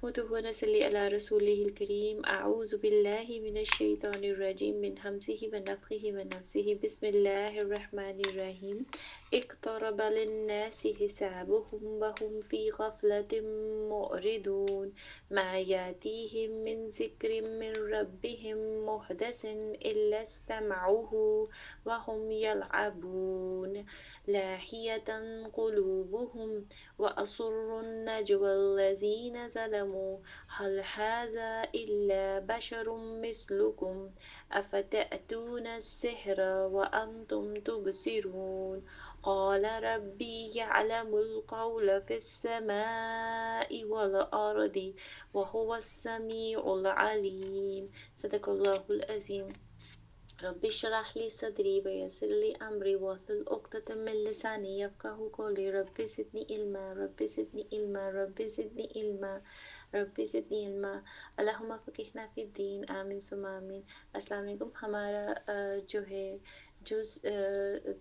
نحمده ونصلي على رسوله الكريم. أعوذ بالله من الشيطان الرجيم من همزه ونفخه ونفسه. بسم الله الرحمن الرحيم. اقترب للناس حسابهم وهم في غفلة معرضون. ما يأتيهم من ذكر من ربهم محدث إلا استمعوه وهم يلعبون لاهية قلوبهم وأسروا النجوى الذين ظلموا هل هذا إلا بشر مثلكم أفتأتون السحر وأنتم تبصرون قال ربي يعلم القول في السماء والأرض وهو السميع العليم. صدق الله العظيم. رب اشرح لي صدري ويسر لي أمري واحلل عقدة من لساني يفقهوا قولي. رب زدني علما رب زدني علما رب زدني علما رب زدنی علما. اللہم فقہنا فی الدین. آمین ثم آمین. السلام علیکم. ہمارا جو ہے جز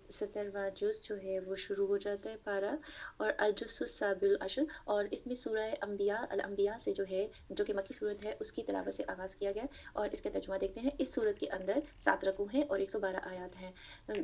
17واں جز جو ہے وہ شروع ہو جاتا ہے پارہ، اور الجز السابع العشر، اور اس میں سورہ الانبیاء سے جو ہے، جو کہ مکی صورت ہے، اس کی تلاوت سے آغاز کیا گیا، اور اس کا ترجمہ دیکھتے ہیں۔ اس صورت کے اندر 7 رکوع ہیں اور 112 آیات ہیں۔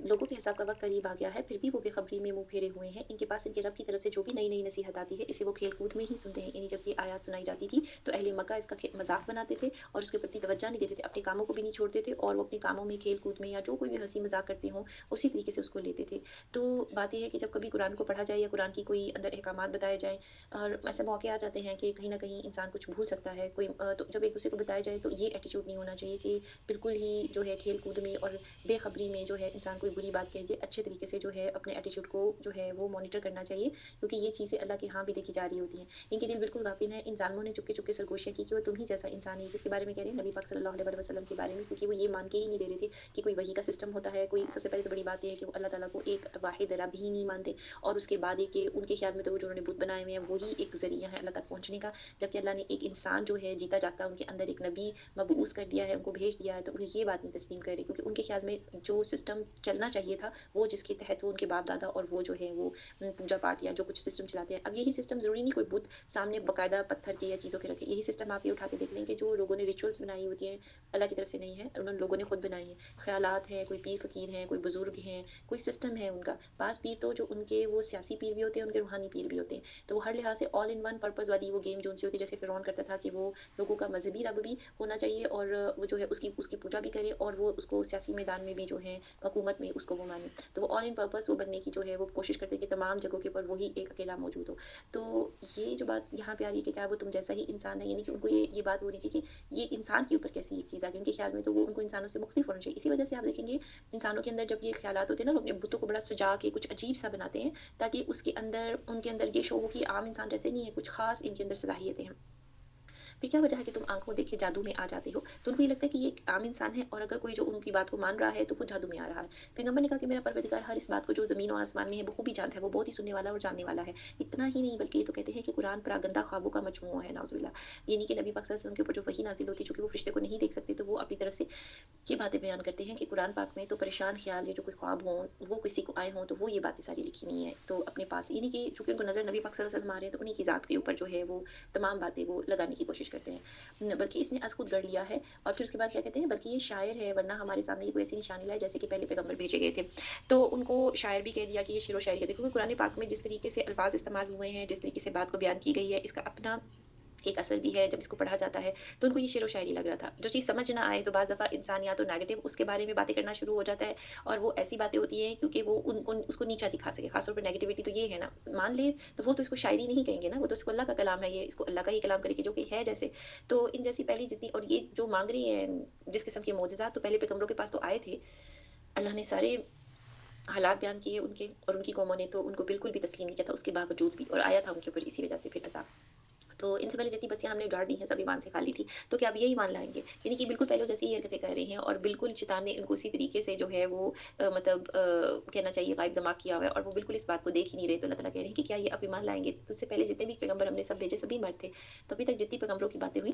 لوگوں کے حساب کا وقت قریب آ گیا ہے، پھر بھی وہ بے خبری میں منہ پھیرے ہوئے ہیں۔ ان کے پاس ان کے رب کی طرف سے جو بھی نئی نئی نصیحت آتی ہے، اسے وہ کھیل کود میں ہی سنتے ہیں۔ یعنی جب یہ آیات سنائی جاتی تھی تو اہل مکہ اس کا مذاق بناتے تھے اور اس کے پرتی توجہ نہیں دیتے تھے، اپنے کاموں کو بھی نہیں چھوڑتے تھے، اور وہ اپنے کاموں میں، کھیل کود میں، یا جو کوئی بھی ہنسی مذاق کرتے ہوں اسی طریقے سے اس کو لیتے تھے۔ تو بات یہ ہے کہ جب کبھی قرآن کو پڑھا جائے یا قرآن کی کوئی اندر احکامات بتائے جائیں، اور ایسے موقع آ جاتے ہیں کہ کہیں نہ کہیں انسان کچھ بھول سکتا ہے، کوئی تو جب ایک دوسرے کو بتایا جائے تو یہ ایٹیچیوڈ نہیں ہونا چاہیے کہ بالکل ہی جو ہے کھیل کود میں اور بے خبری میں جو ہے انسان کوئی بری بات کہہ دے۔ اچھے طریقے سے جو ہے اپنے ایٹیچیوڈ کو جو ہے وہ مانیٹر کرنا چاہیے، کیونکہ یہ چیزیں اللہ کے ہاں بھی دیکھی جا رہی ہوتی ہیں۔ ان کے دل بالکل غافل ہیں۔ ان ظالموں نے چپکے چپکے سرگوشیاں کی کہ وہ تم ہی جیسا انسان ہے، جس کے بارے میں کہہ رہے ہیں نبی پاک صلی اللہ علیہ وسلم کے بارے میں، کیونکہ وہ یہ مان کے ہی نہیں دے رہے تھے کہ کوئی وحی کا سسٹم ہوتا ہے۔ کوئی سب سے پہلے تو بڑی بات یہ ہے کہ وہ اللہ تعالیٰ کو ایک واحد رب ہی نہیں مانتے، اور اس کے بعد یہ کہ ان کے خیال میں تو وہ جو انہوں نے بت بنائے ہوئے ہیں وہی ایک ذریعہ ہے اللہ تک پہنچنے کا، جبکہ اللہ نے ایک انسان جو ہے جیتا جاگتا ان کے اندر ایک نبی مبعوث کر دیا ہے، ان کو بھیج دیا ہے، تو انہیں یہ بات نہیں تسلیم کر رہی، کیونکہ ان کے خیال میں جو سسٹم چلنا چاہیے تھا وہ جس کے تحت وہ ان کے باپ دادا اور وہ جو ہے وہ پوجا پاٹ یا جو کچھ سسٹم چلاتے ہیں۔ اب یہی سسٹم ضروری نہیں کوئی بت سامنے باقاعدہ پتھر کے یا چیزوں کے رکھے، یہی سسٹم آپ یہ اٹھا کے دیکھ لیں کہ جو لوگوں نے ریچولس بنائی ہوتی ہیں اللہ کی طرف سے نہیں ہے، انہوں لوگوں نے خود بنائی ہیں۔ خیالات ہیں، کوئی پیر فقیر ہیں، کوئی بزرگ ہیں، کوئی سسٹم ہے ان کا۔ بعض پیر تو جو ان کے وہ سیاسی پیر بھی ہوتے ہیں، ان کے روحانی پیر بھی ہوتے ہیں، تو وہ ہر لحاظ سے آل ان ون پرپز والی وہ گیم جو ان سے ہوتی ہے، جیسے فرعون کرتا تھا کہ وہ لوگوں کا مذہبی رب بھی ہونا چاہیے، اور وہ جو ہے اس کی پوجا بھی کرے، اور وہ اس کو سیاسی میدان میں بھی جو ہے حکومت میں اس کو وہ مانے، تو وہ آل ان پرپز وہ بننے کی جو ہے وہ کوشش کرتے ہیں کہ تمام جگہوں کے اوپر وہی ایک اکیلا موجود ہو۔ تو یہ جو بات یہاں پہ آ رہی ہے کہ کیا وہ تم جیسا ہی انسان ہے، یعنی کہ ان کو یہ بات ہو رہی تھی کہ یہ انسان کے اوپر کیسی ایک چیز آ گئی، ان کے خیال میں تو وہ ان کو انسانوں سے مختلف ہونا چاہیے۔ اسی وجہ سے آپ دیکھیں گے انسانوں کے اندر جب یہ خیالات ہوتے ہیں نا، وہ اپنے بتوں کو بڑا سجا کے کچھ عجیب سا بناتے ہیں، تاکہ اس کے اندر ان کے اندر یہ شو ہو کہ عام انسان جیسے نہیں ہے، کچھ خاص ان کے اندر صلاحیتیں ہیں۔ پھر کیا وجہ ہے کہ تم آنکھوں دیکھے جادو میں آ جاتے ہو؟ تو ان کو یہ لگتا ہے کہ یہ ایک عام انسان ہے، اور اگر کوئی جو ان کی بات کو مان رہا ہے تو وہ جادو میں آ رہا ہے۔ پیغمبر نے کہا کہ میرا پروردگار ہر اس بات کو جو زمین و آسمان میں ہے بخوبی جانتا ہے، وہ بہت ہی سننے والا اور جاننے والا ہے۔ اتنا ہی نہیں بلکہ یہ تو کہتے ہیں کہ قرآن پر گندہ خوابوں کا مجموعہ ہے، نعوذ باللہ۔ یعنی کہ نبی پاک صلی اللہ علیہ وسلم کے اوپر جو وحی نازل ہوتی ہے، چونکہ وہ فرشتے کو نہیں دیکھ سکتے، تو وہ اپنی طرف سے یہ باتیں بیان کرتے ہیں کہ قرآن پاک میں تو پریشان خیال یا جو کوئی خواب ہوں وہ کسی کو آئے ہوں تو وہ یہ باتیں ساری لکھی نہیں ہیں تو اپنے پاس، یعنی کہ چونکہ ان کو نظر نبی پاک صلی اللہ علیہ وسلم آ رہے ہیں تو انہیں کی ذات کے اوپر جو ہے وہ تمام باتیں وہ لگانے کی کوشش کرتے ہیں، بلکہ اس نے از خود گڑھ لیا ہے۔ اور پھر اس کے بعد کیا کہتے ہیں، بلکہ یہ شاعر ہے، ورنہ ہمارے سامنے یہ کوئی ایسی نشانی لائے جیسے کہ پہلے پیغمبر بھیجے گئے تھے، تو ان کو شاعر بھی کہہ دیا کہ یہ شعر و شاعری ہے۔ دیکھو قرآن پاک میں جس طریقے سے الفاظ استعمال ہوئے ہیں، جس طریقے سے بات کو بیان کی گئی ہے، اس کا اپنا ایک اثر بھی ہے جب اس کو پڑھا جاتا ہے، تو ان کو یہ شعر و شاعری لگ رہا تھا۔ جو چیز سمجھ نہ آئے تو بعض دفعہ انسان یا تو نیگیٹو اس کے بارے میں باتیں کرنا شروع ہو جاتا ہے، اور وہ ایسی باتیں ہوتی ہیں کیونکہ وہ اس کو نیچا دکھا سکے، خاص طور پر نیگیٹیوٹی تو یہ ہے نا، مان لے تو وہ تو اس کو شاعری نہیں کہیں گے نا، وہ تو اس کو اللہ کا کلام ہے، یہ اس کو اللہ کا ہی کلام کرے گی جو کہ ہے جیسے۔ تو ان جیسی پہلی جتنی، اور یہ جو مانگ رہی ہیں جس قسم کے معجزات تو پہلے پیغمبروں کے پاس تو آئے تھے، اللہ نے سارے حالات بیان کیے ان کے، اور ان کی قوموں نے تو ان کو بالکل بھی تسلیم نہیں کیا تھا، اس کے باوجود بھی، اور آیا تھا ان کے اوپر اسی وجہ سے پھر عذاب۔ تو ان سے پہلے جتنی بستیاں ہم نے اجاڑ دی ہیں سب ایمان سے خالی تھی، تو کیا اب یہی مان لائیں گے؟ یعنی کہ بالکل پہلے جیسے یہ حرکتیں کر رہے ہیں، اور بالکل شیطان نے ان کو اسی طریقے سے جو ہے وہ مطلب کہنا چاہیے غائب دماغ کیا ہوا ہے، اور وہ بالکل اس بات کو دیکھ ہی نہیں رہے، تو اللہ تعالیٰ کہہ رہے ہیں کہ کیا یہ اب ایمان لائیں گے؟ تو اس سے پہلے جتنے بھی پیغمبر ہم نے سب بھیجے سبھی مرد تھے، تو ابھی تک جتنی پیغمبروں کی باتیں ہوئی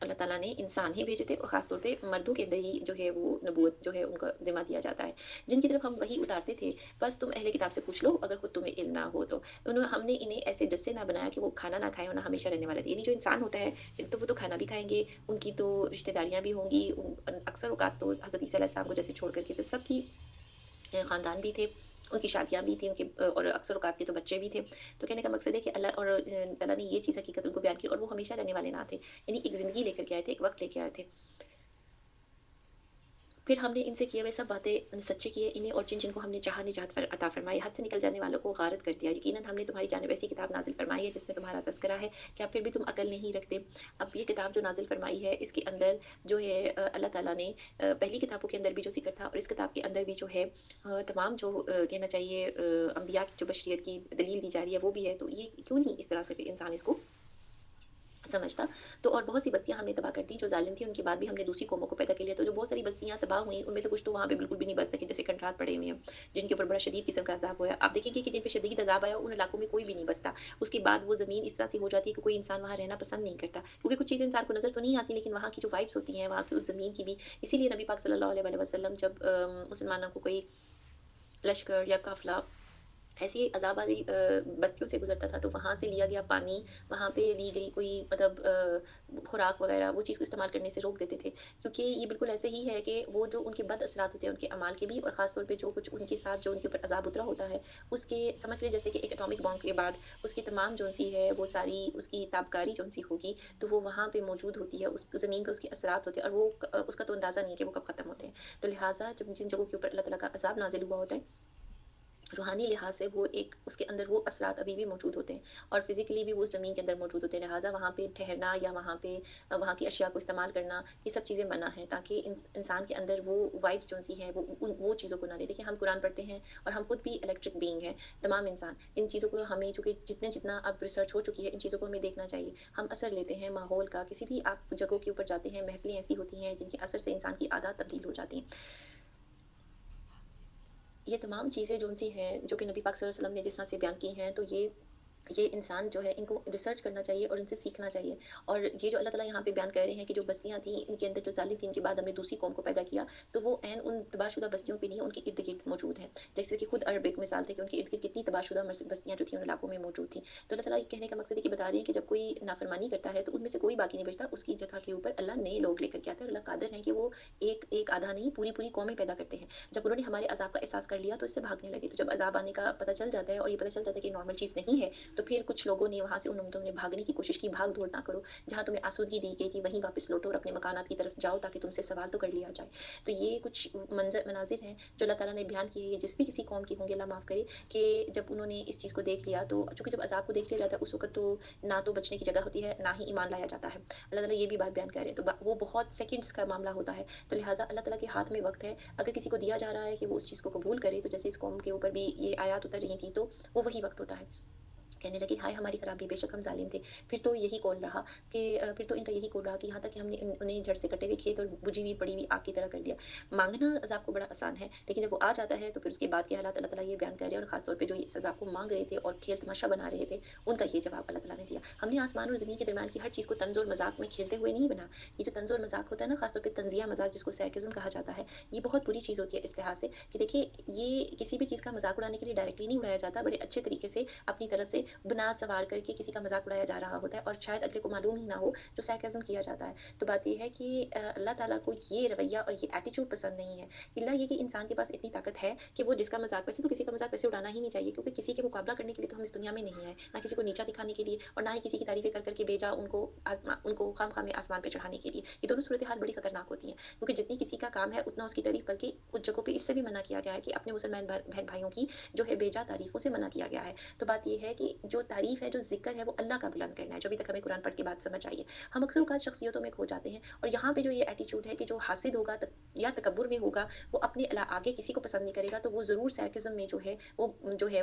अल्लाह ताला ने इंसान ही भेजे थे और ख़ास तौर पे मर्दों के अंदर ही जो है वो नबूवत जो है उनका ज़िम्मा दिया जाता है। जिनकी तरफ हम वही उतारते थे, बस तुम अहले किताब से पूछ लो अगर खुद तुम्हें इल्म ना हो तो। हमने इन्हें ऐसे जस्से ना बनाया कि वो खाना ना खाएँ और ना हमेशा रहने वाले थे। यानी जो इंसान होता है, तो वो तो खाना भी खाएँगे, उनकी तो रिश्तेदारियाँ भी होंगी, अक्सर औक़ात तो हज़रत ईसा अलैहिस्सलाम को जैसे छोड़ कर के तो सबकी ख़ानदान भी थे, उनकी शादियाँ भी थी, उनके और अक्सर औक़ात के तो बच्चे भी थे। तो कहने का मकसद है कि अल्लाह और ताला ने ये चीज़ हकीकत उनको बयान की और वो हमेशा रहने वाले ना थे। यानी एक ज़िंदगी लेकर के आए थे, एक वक़्त लेके आए थे। फिर हमने इनसे किए हुए सब बातें सच्चे किए, इन्हें और जिनको हमने चाहा निजात अता फ़रमाई, हद से निकल जाने वालों को गारत कर दिया। यकीनन हमने तुम्हारी जानिब ऐसी किताब नाज़िल फ़रमाई है जिसमें तुम्हारा तज़किरा है, क्या फिर भी तुम अक्ल नहीं रखते? अब ये किताब जो नाज़िल फ़रमाई है, इसके अंदर जो है अल्लाह ताला ने पहली किताबों के अंदर भी जो ज़िक्र था और इस किताब के अंदर भी जो है तमाम जो कहना चाहिए अंबिया की जो बशरियत की दलील दी जा रही है, वो भी है। तो ये क्यों नहीं इस तरह से फिर इंसान इसको समझता। तो और बहुत सी बस्तियाँ हमने तबाह कर दी जो ज़ालिम थी, उनके बाद भी हमने दूसरी कौमों को पैदा कर लिया। तो जो बहुत सारी बस्तियाँ तबाह हुई, उनमें तो कुछ तो वहाँ पे बिल्कुल भी नहीं बच सके, जैसे खंडरात पड़े हुए हैं, जिनके ऊपर बड़ा शदीद किस्म का अज़ाब हुआ। आप देखेंगे कि जिन पे शदीद अज़ाब आया, उन इलाकों में कोई भी नहीं बसता। उसके बाद वो ज़मीन इस तरह से हो जाती है कि कोई इंसान वहाँ रहना पसंद नहीं करता। क्योंकि कुछ चीज़ें इंसान को नज़र तो नहीं आती, लेकिन वहाँ की जो वाइब्स होती हैं, वहाँ की उस ज़मीन की भी इसीलिए नबी पाक सल्लल्लाहु अलैहि वसल्लम जब मुसलमानों को कोई लश्कर या काफ़िला ऐसी अज़ाब वाली बस्तियों से गुज़रता था, तो वहाँ से लिया गया पानी, वहाँ पे ली गई कोई मतलब खुराक वग़ैरह, वो चीज़ को इस्तेमाल करने से रोक देते थे। क्योंकि ये बिल्कुल ऐसे ही है कि वो जो उनके बद असरात होते हैं, उनके अमाल के भी और ख़ास तौर पे जो कुछ उनके साथ जो उनके ऊपर अज़ाब उतरा होता है, उसके समझ लें जैसे कि एक एटॉमिक बॉम्ब के बाद उसकी तमाम जो-सी है, वो सारी उसकी ताबकारी जो-सी होगी, तो वो वहाँ पे मौजूद होती है, उस ज़मीन पे उसके असरात होते हैं और वो उसका तो अंदाज़ा नहीं है कि वो कब ख़त्म होते हैं। तो लिहाज़ा जब जिन जगहों के ऊपर अल्लाह ताला का अज़ाब नाज़िल हुआ होता है, रूहानी लिहाज से वो एक उसके अंदर वो असरात अभी भी मौजूद होते हैं और फिज़िकली भी वो ज़मीन के अंदर मौजूद होते हैं। लिहाज़ा वहाँ पे ठहरना या वहाँ पे वहाँ की अशिया को इस्तेमाल करना, ये सब चीज़ें मना है ताकि इंसान के अंदर वो वाइब्स जो-सी हैं वो चीज़ों को ना ले। देखिए हम कुरान पढ़ते हैं और हम खुद भी इलेक्ट्रिक बीइंग हैं, तमाम इंसान। इन चीज़ों को हमें चूँकि जितना अब रिसर्च हो चुकी है, इन चीज़ों को हमें देखना चाहिए। हम असर लेते हैं माहौल का, किसी भी आप जगहों के ऊपर जाते हैं, महफ़िलें ऐसी होती हैं जिनके असर से इंसान की आदत तब्दील हो जाती हैं। ये तमाम चीज़ें जो-सी हैं, जो कि नबी पाक सल्लल्लाहु अलैहि वसल्लम ने जिस तरह से बयान की हैं, तो ये इंसान जो है इनको रिसर्च करना चाहिए और इनसे सीखना चाहिए। और ये जो अल्लाह ताला यहाँ पे बयान कर रहे हैं कि जो बस्तियाँ थीं, इनके अंदर जो ज़ालिम थी, इनके बाद हमने दूसरी कौम को पैदा किया, तो वो ऐन उन तबाहशुदा बस्तियों पे नहीं है, उनके इर्द-गिर्द मौजूद हैं। जैसे कि खुद अरब एक मिसाल थी कि उनके इर्द-गिर्द कितनी तबाहशुदा बस्तियाँ जो थीं, उन इलाकों में मौजूद थीं। तो अल्लाह ताला ये कहने का मकसद है कि बता रहे हैं कि जब कोई नाफ़रमानी करता है, तो उनमें से कोई बाकी नहीं बचता, उसकी जगह के ऊपर अल्लाह नए लोग लेकर के आता है और अल्लाह कादिर है कि वो एक आधा नहीं, पूरी-पूरी कौमें पैदा करते हैं। जब उन्होंने हमारे अज़ाब का एहसास कर लिया, तो इससे भागने लगे। तो जब अज़ाब आने का पता चल जाता है और ये पता चल जाता है कि नॉर्मल चीज़ नहीं है, तो फिर कुछ लोगों ने वहाँ से उन उम्मीदों में भागने की कोशिश की, भाग-दौड़ ना करो, जहाँ तुम्हें आसूदगी दी गई थी वहीं वापस लौटो और अपने मकानात की तरफ जाओ ताकि तुमसे सवाल तो कर लिया जाए। तो ये कुछ मनाज़िर हैं जो अल्लाह ताला ने बयान किए हैं, जिस भी किसी कौम की होंगे अल्लाह माफ़ करे कि जब उन्होंने इस चीज़ को देख लिया तो चूँकि जब अज़ाब को देख लिया जाता है उस वक़्त तो ना तो बचने की जगह होती है, ना ही ईमान लाया जाता है। अल्लाह ताला ये भी बात बयान कर रहे हैं, तो वो बहुत सेकंड्स का मामला होता है। तो लिहाज़ा अल्लाह ताला के हाथ में वक़्त है, अगर किसी को दिया जा रहा है कि वो उस चीज़ को कबूल करे, तो जैसे इस कौम के ऊपर भी ये आयत उतर रही थी, तो वो वही वक़्त होता है। कहने लगे हाय हमारी खराबी बेशक हम ज़ालिम थे। फिर तो यही कौल रहा कि फिर तो इनका यही कौल रहा कि यहाँ तक कि हमने उन्हें जड़ से कटे हुए खेत और बुझी हुई पड़ी हुई आग की तरह कर दिया। माँगना अज़ाब को बड़ा आसान है, लेकिन जब वो आ जाता है तो फिर उसके बाद के हालात अल्लाह ताला ये बयान कर रहे हैं और ख़ास तौर पे जो इस अज़ाब को माँग रहे थे और खेल-तमाशा बना रहे थे, उनका ये जवाब अल्लाह ताला ने दिया। हमने आसमान और ज़मीन के दरमियान की हर चीज़ को तंज़ और मज़ाक में खेलते हुए नहीं बना। ये जो तंज़ और मज़ाक होता है ना, ख़ास तौर पे तंज़िया मज़ाक जिसको सरकाज़म कहा जाता है, ये बहुत बुरी चीज़ होती है इस लिहाज़ से कि देखिए ये किसी भी चीज़ का मज़ाक उड़ाने के लिए डायरेक्टली नहीं उड़ाया जाता, बड़े अच्छे तरीके से अपनी तरफ से बना सवार करके किसी का मज़ाक उड़ाया जा रहा होता है और शायद अगले को मालूम ही ना हो, जो सरकाज़म किया जाता है। तो बात ये है कि अल्लाह ताला को ये रवैया और ये एटीट्यूड पसंद नहीं है। इल्ला ये कि इंसान के पास इतनी ताकत है कि वो जिसका मज़ाक वैसे तो किसी का मज़ाक वैसे उड़ाना ही नहीं चाहिए क्योंकि किसी के मुकाबला करने के लिए तो हम इस दुनिया में नहीं आए। ना किसी को नीचा दिखाने के लिए और ना ही किसी की तारीफ़ें कर कर के भेजा उनको खाम-खा में आसमान पे चढ़ाने के लिए। ये दोनों सूरत-ए-हाल बड़ी खतरनाक होती हैं क्योंकि जितनी किसी का काम है उतना उसकी तारीफ़ बल्कि कुछ जगहों पे इससे भी मना किया गया है कि अपने मुसलमान बहन-भाइयों की जो है बेजा तारीफ़ों से मना किया गया है। तो बात ये है कि जो तारीफ़ है, जो ज़िक्र है वो अल्लाह का बुलंद करना है, जो अभी तक हमें कुरान पढ़ के बात समझ आई है। हम अक्सर औक़ात शख्सियतों में खो जाते हैं और यहाँ पे जो ये एटीट्यूड है कि जो हासिद होगा या तकब्बुर में होगा, वो अपने आगे किसी को पसंद नहीं करेगा, तो वो ज़रूर सरकाज़म में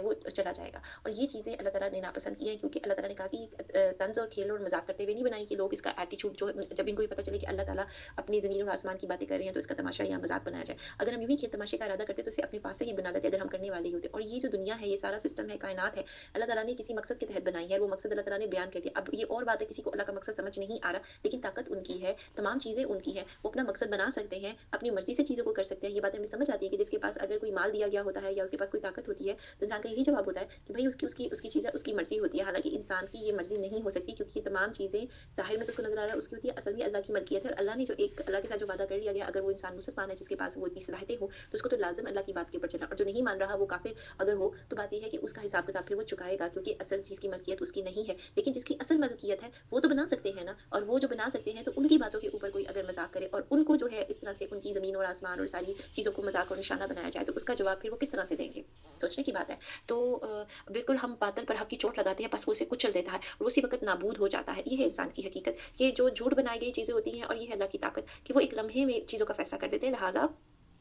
वो चला जाएगा। और ये चीज़ें अल्लाह ताला ने नापसंद की है क्योंकि अल्लाह ताला ने कहा कि तंज़ और खेल और मज़ाक करते हुए नहीं बनाई कि लोग इसका एटीट्यूड जो जब इनको ये पता चले कि अल्लाह ताला अपनी ज़मीन और आसमान की बातें कर रहे हैं, तो इसका तमाशा या मज़ाक बनाया जाए। अगर हम यूँ ही खेल तमाशे का इरादा करते तो इसे अपने पास से ही बना लेते अगर हम करने वाले ही होते। और ये जो दुनिया है, ये सारा सिस्टम है, कायनात है, अल्लाह ताला ने किसी किसी मकसद के तहत बनाई है, वो मकसद अल्लाह ताला ने बयान कर दिया। अब ये और बात है किसी को अल्लाह का मकसद समझ नहीं आ रहा, लेकिन ताकत उनकी है, तमाम चीज़ें उनकी हैं, वो अपना मकसद बना सकते हैं, अपनी मर्ज़ी से चीज़ों को कर सकते हैं। ये बात हमें समझ आती है कि जिसके पास अगर कोई माल दिया गया होता है या उसके पास कोई ताकत होती है, तो इंसान का यही जवाब होता है कि भई उसकी उसकी उसकी चीज़ें उसकी मर्ज़ी होती है। हालाँकि इंसान की ये मर्ज़ी नहीं हो सकती, क्योंकि ये तमाम चीज़ें ज़ाहिर में तो उसको नज़र आ रहा है उसकी होती है, असल में अल्लाह की मलकियत है। और अल्लाह ने जो एक अल्लाह के साथ जो वादा कर लिया गया, अगर वो इंसान मुसलमान है जिसके पास वो इतनी सलाहियतें हों, तो उसको तो लाज़िम अल्लाह की बात के ऊपर चलना, और जो नहीं मान रहा वो काफ़िर अगर हो, तो बात ये है कि उसका हिसाब किताब फिर वो चुकाएगा, क्योंकि असल चीज़ की मलकियत उसकी नहीं है। लेकिन जिसकी असल मलकियत है वो तो बना सकते हैं ना, और वो जो बना सकते हैं, तो उनकी बातों के ऊपर कोई अगर मज़ाक करे और उनको जो है इस तरह से उनकी ज़मीन और आसमान और सारी चीज़ों को मज़ाक और निशाना बनाया जाए, तो उसका जवाब फिर वो किस तरह से देंगे? सोचने की बात है। तो बिल्कुल हम बातिल पर हक की चोट लगाते हैं, बस वो उसे कुचल देता है और उसी वक़्त नाबूद हो जाता है। ये है इंसान की हकीकत। ये जो झूठ बनाई गई चीज़ें होती हैं, और ये है अल्लाह की ताकत कि वो एक लम्हे में चीज़ों का फ़ैसला कर देते हैं। लिहाज़ा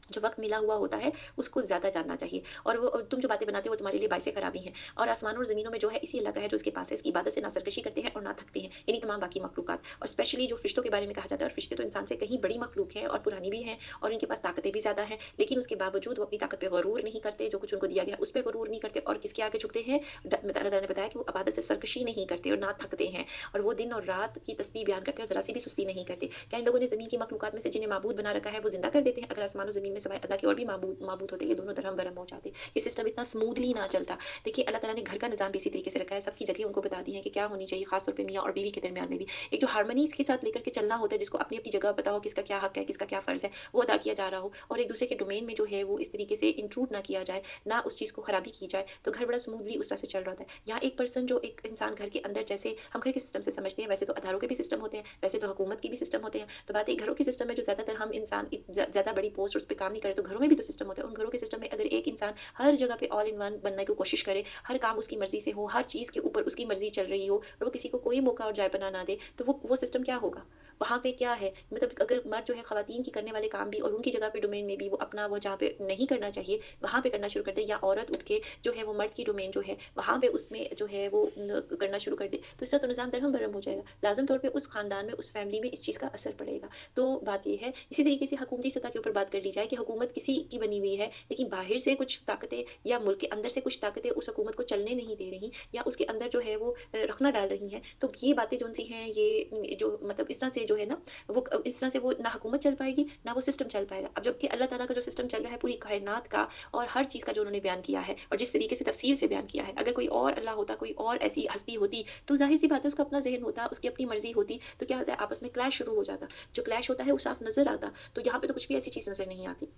जो वक़्त मिला हुआ होता है, उसको ज़्यादा जानना चाहिए। और वो तुम जो बातें बनाते हो, वो तुम्हारे लिए बाइसे ख़राबी हैं। और आसमानों और ज़मीनों में जो है, इसी अल्लाह का है जो इसके पास है। इसकी इबादत से ना सरकशी करते हैं और ना थकते हैं, यानी तमाम बाकी मखलूक़ात। और स्पेशली जो फ़रिश्तों के बारे में कहा जाता है, और फ़रिश्ते तो इंसान से कहीं बड़ी मखलूक़ हैं और पुरानी भी हैं, और इनके पास ताकतें भी ज़्यादा हैं। लेकिन उसके बावजूद वो अपनी ताकत पे गरूर नहीं करते, जो कुछ उनको दिया गया उस पे गरूर नहीं करते, और किसके आगे झुकते हैं? अल्लाह ताला ने बताया कि वो इबादत से सरकशी नहीं करते और ना थकते हैं। और वो दिन और रात की तस्बीह बयान करते हैं और ज़रा-सी भी सुस्ती नहीं करते। क्या इन लोगों ने ज़मीन की मखलूक़ात में से जिन्हें माबूद बना रखा है, वो ज़िंदा कर देते हैं? अगर आसमान और ज़मीन में सिवाय अल्लाह के और भी माबूद माबूद होते, ये दोनों दरहम-बरहम हो जाते। ये सिस्टम इतना स्मूथली ना चलता। देखिए, अल्लाह ताला ने घर का निज़ाम भी इसी तरीके से रखा है, सबकी जगह उनको बता दी है कि क्या होनी चाहिए, ख़ास तौर पे मियाँ और बीवी के दरमियान में भी। एक जो हार्मनी के साथ लेकर के चलना होता है, जिसको अपनी-अपनी जगह पता हो, किसका क्या हक है, किसका क्या फ़र्ज़ है, वो अदा किया जा रहा हो, और एक-दूसरे के डोमेन में जो है वो इस तरीके से इंट्रूड ना किया जाए, ना उस चीज़ को ख़राबी की जाए, तो घर बड़ा स्मूथली उस तरह से चल रहा होता है। यहाँ एक पर्सन जो एक इंसान घर के अंदर, जैसे हम घर के सिस्टम से समझते हैं, वैसे तो अदारों के भी सिस्टम होते हैं, वैसे तो हुकूमत के भी सिस्टम होते हैं। तो बात है घरों के सिस्टम में, जो ज़्यादातर हम इंसान ज़्यादा बड़ी पोस्ट उस पे काम नहीं करे, तो घरों में भी तो सिस्टम होते हैं। उन घरों के सिस्टम में अगर एक इंसान हर जगह पे ऑल इन वन बनने की कोशिश करे, हर काम उसकी मर्ज़ी से हो, हर चीज़ के ऊपर उसकी मर्ज़ी चल रही हो, और वो किसी को कोई मौका और जायपना ना दे, तो वो सिस्टम क्या होगा? वहाँ पे क्या है? मतलब अगर मर्द जो है ख़वातीन की करने वाले काम भी, और उनकी जगह पे डोमेन में भी वो अपना, वो जहाँ पे नहीं करना चाहिए, वहाँ पे करना शुरू कर दे, या औरत उठ के जो है वो मर्द की डोमेन जो है, वहाँ पे उसमें जो है वो करना शुरू कर दे, तो इससे तो निज़ाम दरहम-बरहम हो जाएगा। लाज़िम तौर पे उस ख़ानदान में, उस फ़ैमिली में इस चीज़ का असर पड़ेगा। तो बात ये है, इसी तरीके से हुकूमती सतह के ऊपर बात कर ली जाए कि हुकूमत किसी की बनी हुई है, लेकिन बाहर से कुछ ताकतें या मुल्क के अंदर से कुछ ताकतें उस हुकूमत को चलने नहीं दे रही, या उसके अंदर जो है वो रखना डाल रही हैं। तो ये बातें जो-सी हैं, ये जो मतलब इस तरह से जो है ना, वो इस तरह से वो ना हुकूमत चल पाएगी, ना वो सिस्टम चल पाएगा। अब जबकि अल्लाह ताला का जो सिस्टम चल रहा है पूरी कायनात का, और हर चीज़ का जो उन्होंने बयान किया है, और जिस तरीके से तफ़सील से बयान किया है, अगर कोई और अल्लाह होता, कोई और ऐसी हस्ती होती, तो ज़ाहिर-सी बात है उसका अपना ज़हन होता, उसकी अपनी मर्ज़ी होती, तो क्या होता है, आपस में क्लैश शुरू हो जाता। जो क्लैश होता है वो साफ नज़र आता। तो यहाँ पे तो कुछ भी ऐसी चीज़ नज़र नहीं आती।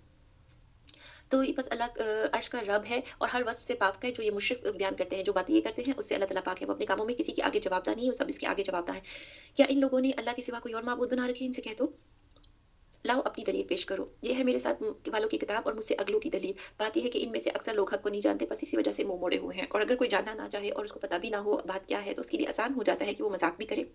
तो ये बस अल्लाह अर्श का रब है, और हर वस्फ़ से पाक है, जो ये मुशरिक बयान करते हैं, जो बातें ये करते हैं, उससे अल्लाह ताला पाक है। वो अपने कामों में किसी के आगे जवाबदार नहीं है, वो सब इसके आगे जवाबदार है। क्या इन लोगों ने अल्लाह के सिवा कोई और माबूद बना रखे हैं? इनसे कह दो, लाओ अपनी दलील पेश करो। ये है मेरे साथ वालों की किताब और मुझसे अगलों की दलील। बात ये है कि इनमें से अक्सर लोग हक़ को नहीं जानते, बस इसी वजह से मुँह मोड़े हुए हैं। और अगर कोई जानना ना चाहे और उसको पता भी ना हो बात क्या है, तो उसके लिए आसान हो जाता है कि वो मज़ाक भी करे,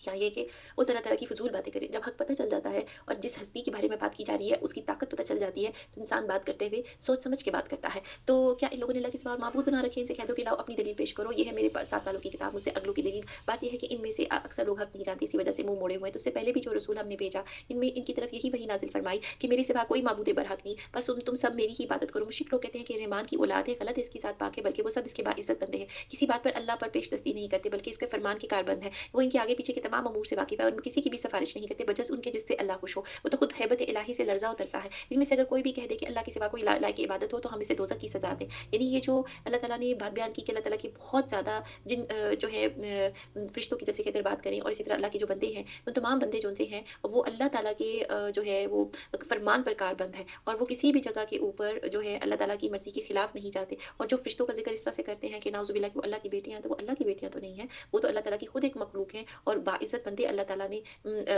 या ये कि वो तरह-तरह की फ़िज़ूल बातें करे। जब हक़ पता चल जाता है और जिस हस्ती के बारे में बात की जा रही है, उसकी ताकत पता चल जाती है, तो इंसान बात करते हुए सोच समझ के बात करता है। तो क्या इन लोगों ने अल्लाह के सिवा और माबूद बना रखे हैं? इनसे कह दो कि लाओ अपनी दलील पेश करो। ये है मेरे साथ वालों की किताब, मुझसे अगलों की दलील। बात ये है कि इनमें से अक्सर लोग हक़ नहीं जानते, इसी वजह से मुँह मोड़े हुए हैं। तो इससे पहले भी जो रसूल हमने भेजा, इनमें इनकी तरफ यही वही नाज़िल फ़रमाई कि मेरे सिवा कोई माबूद बरहक नहीं, बस तुम सब मेरी ही इबादत करो। मुश्रिक लोग कहते हैं कि रहमान की औलाद है, गलत है, इसकी ज़ात पाक है, बल्कि वो सब इसके बाइज़्ज़त बंदे हैं। किसी बात पर अल्लाह पर पेशदस्ती नहीं करते, बल्कि इसके फ़रमान के कारबंद हैं। वो इनके आगे पीछे के तमाम अमूर से वाकिफ़ है, और किसी की भी सिफ़ारिश नहीं करते, बजज़ उनके जिससे अल्लाह खुश हो। वो तो खुद हैबत इलाही से लर्ज़ा और तरसा है। इनमें से अगर कोई भी कह दे कि अल्लाह के सिवा कोई लायक इबादत हो, तो हम इसे दोज़ख की सज़ा दें। यानी ये जो अल्लाह ताला ने बात बयान की कि अल्लाह ताला की बहुत ज़्यादा जो है फ़रिश्तों की, जैसे कि अगर बात करें, और इसी तरह अल्लाह के जो बंदे हैं, उन तमाम बंदे जो उनसे हैं, वो अल्लाह ताला के जो है वो फ़रमान पर कारबंद हैं, और वो किसी भी जगह के ऊपर जो है अल्लाह ताला की मर्ज़ी के खिलाफ नहीं जाते। और जो फ़रिश्तों का ज़िक्र इस तरह से करते हैं कि नाउज़ुबिल्लाह कि वो अल्लाह की बेटियाँ हैं, तो वो अल्लाह की बेटियाँ तो नहीं हैं, वो तो अल्लाह ताला की खुद एक मखलूक हैं, और बाइज़्ज़त बंदे अल्लाह ताला ने